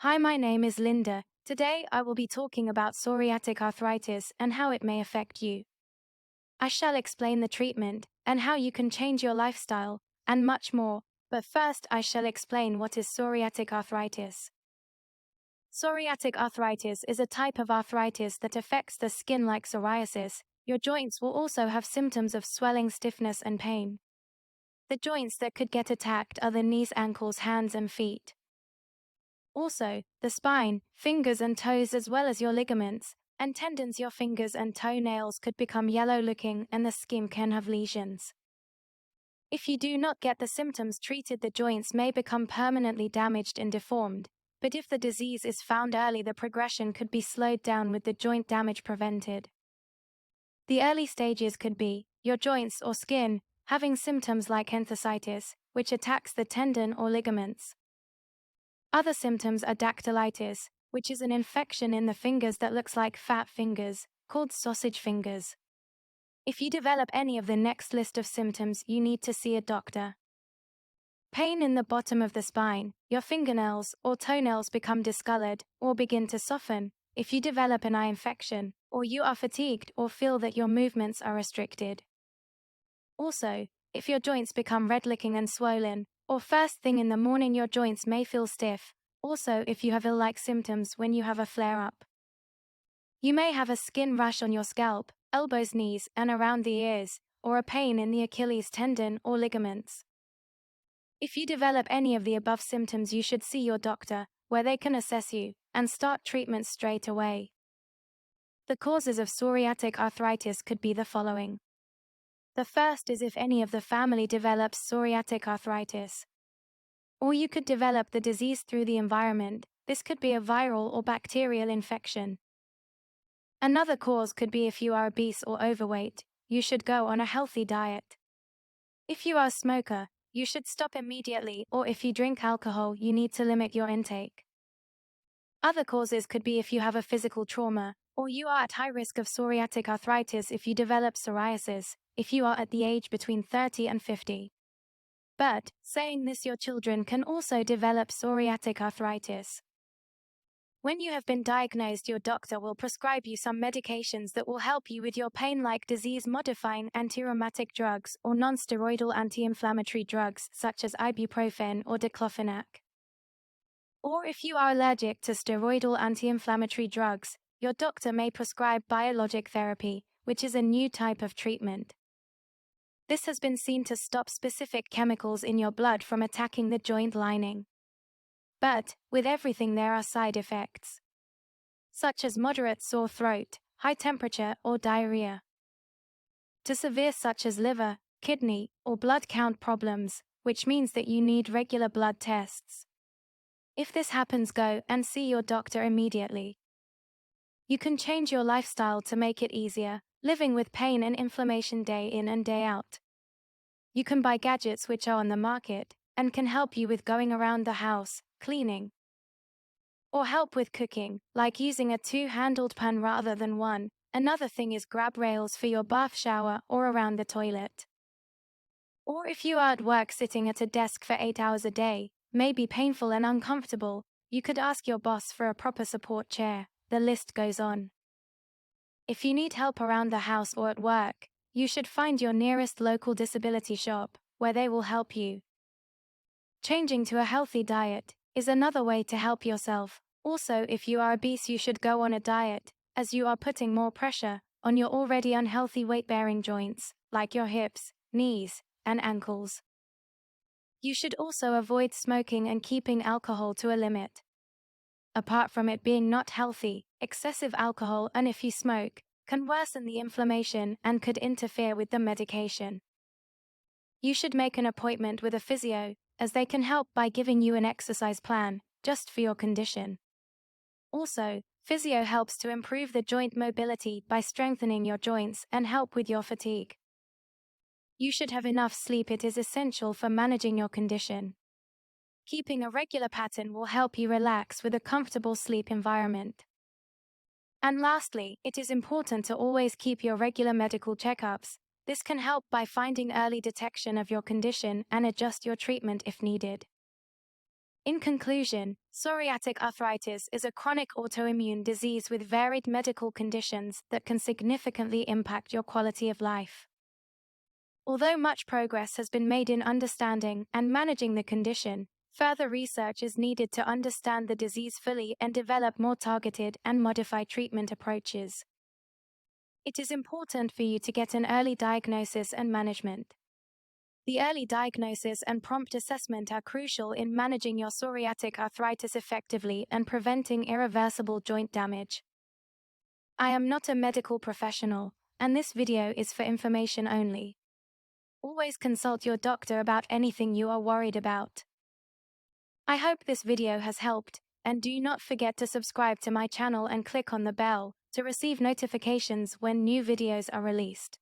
Hi, my name is Linda. Today I will be talking about psoriatic arthritis and how it may affect you. I shall explain the treatment and how you can change your lifestyle, and much more. But first, I shall explain what is psoriatic arthritis. Psoriatic arthritis is a type of arthritis that affects the skin like psoriasis. Your joints will also have symptoms of swelling, stiffness, and pain. The joints that could get attacked are the knees, ankles, hands, and feet. Also, the spine, fingers and toes, as well as your ligaments and tendons. Your fingers and toenails could become yellow looking and the skin can have lesions. If you do not get the symptoms treated, the joints may become permanently damaged and deformed. But if the disease is found early, the progression could be slowed down with the joint damage prevented. The early stages could be your joints or skin having symptoms like enthesitis, which attacks the tendon or ligaments. Other symptoms are dactylitis, which is an infection in the fingers that looks like fat fingers, called sausage fingers. If you develop any of the next list of symptoms, you need to see a doctor. Pain in the bottom of the spine, your fingernails or toenails become discolored or begin to soften. If you develop an eye infection, or you are fatigued or feel that your movements are restricted. Also, if your joints become red, licking and swollen, or first thing in the morning your joints may feel stiff. Also, if you have ill-like symptoms when you have a flare-up. You may have a skin rash on your scalp, elbows, knees, and around the ears, or a pain in the Achilles tendon or ligaments. If you develop any of the above symptoms, you should see your doctor, where they can assess you and start treatment straight away. The causes of psoriatic arthritis could be the following. The first is if any of the family develops psoriatic arthritis. Or you could develop the disease through the environment. This could be a viral or bacterial infection. Another cause could be if you are obese or overweight, you should go on a healthy diet. If you are a smoker, you should stop immediately, or if you drink alcohol, you need to limit your intake. Other causes could be if you have a physical trauma, or you are at high risk of psoriatic arthritis if you develop psoriasis, if you are at the age between 30 and 50. But, saying this, your children can also develop psoriatic arthritis. When you have been diagnosed, your doctor will prescribe you some medications that will help you with your pain, like disease-modifying anti-rheumatic drugs or non-steroidal anti-inflammatory drugs such as ibuprofen or diclofenac. Or if you are allergic to steroidal anti-inflammatory drugs, your doctor may prescribe biologic therapy, which is a new type of treatment. This has been seen to stop specific chemicals in your blood from attacking the joint lining. But, with everything, there are side effects, such as moderate sore throat, high temperature, or diarrhea, to severe such as liver, kidney, or blood count problems, which means that you need regular blood tests. If this happens, go and see your doctor immediately. You can change your lifestyle to make it easier, living with pain and inflammation day in and day out. You can buy gadgets which are on the market and can help you with going around the house, cleaning, or help with cooking, like using a two-handled pan rather than one. Another thing is grab rails for your bath, shower, or around the toilet. Or if you are at work, sitting at a desk for 8 hours a day may be painful and uncomfortable, you could ask your boss for a proper support chair. The list goes on. If you need help around the house or at work, you should find your nearest local disability shop, where they will help you. Changing to a healthy diet is another way to help yourself. Also, if you are obese, you should go on a diet, as you are putting more pressure on your already unhealthy weight-bearing joints, like your hips, knees, and ankles. You should also avoid smoking and keeping alcohol to a limit. Apart from it being not healthy, excessive alcohol, and if you smoke, can worsen the inflammation and could interfere with the medication. You should make an appointment with a physio, as they can help by giving you an exercise plan, just for your condition. Also, physio helps to improve the joint mobility by strengthening your joints and help with your fatigue. You should have enough sleep. It is essential for managing your condition. Keeping a regular pattern will help you relax with a comfortable sleep environment. And lastly, it is important to always keep your regular medical checkups. This can help by finding early detection of your condition and adjust your treatment if needed. In conclusion, psoriatic arthritis is a chronic autoimmune disease with varied medical conditions that can significantly impact your quality of life. Although much progress has been made in understanding and managing the condition, further research is needed to understand the disease fully and develop more targeted and modified treatment approaches. It is important for you to get an early diagnosis and management. The early diagnosis and prompt assessment are crucial in managing your psoriatic arthritis effectively and preventing irreversible joint damage. I am not a medical professional, and this video is for information only. Always consult your doctor about anything you are worried about. I hope this video has helped, and do not forget to subscribe to my channel and click on the bell to receive notifications when new videos are released.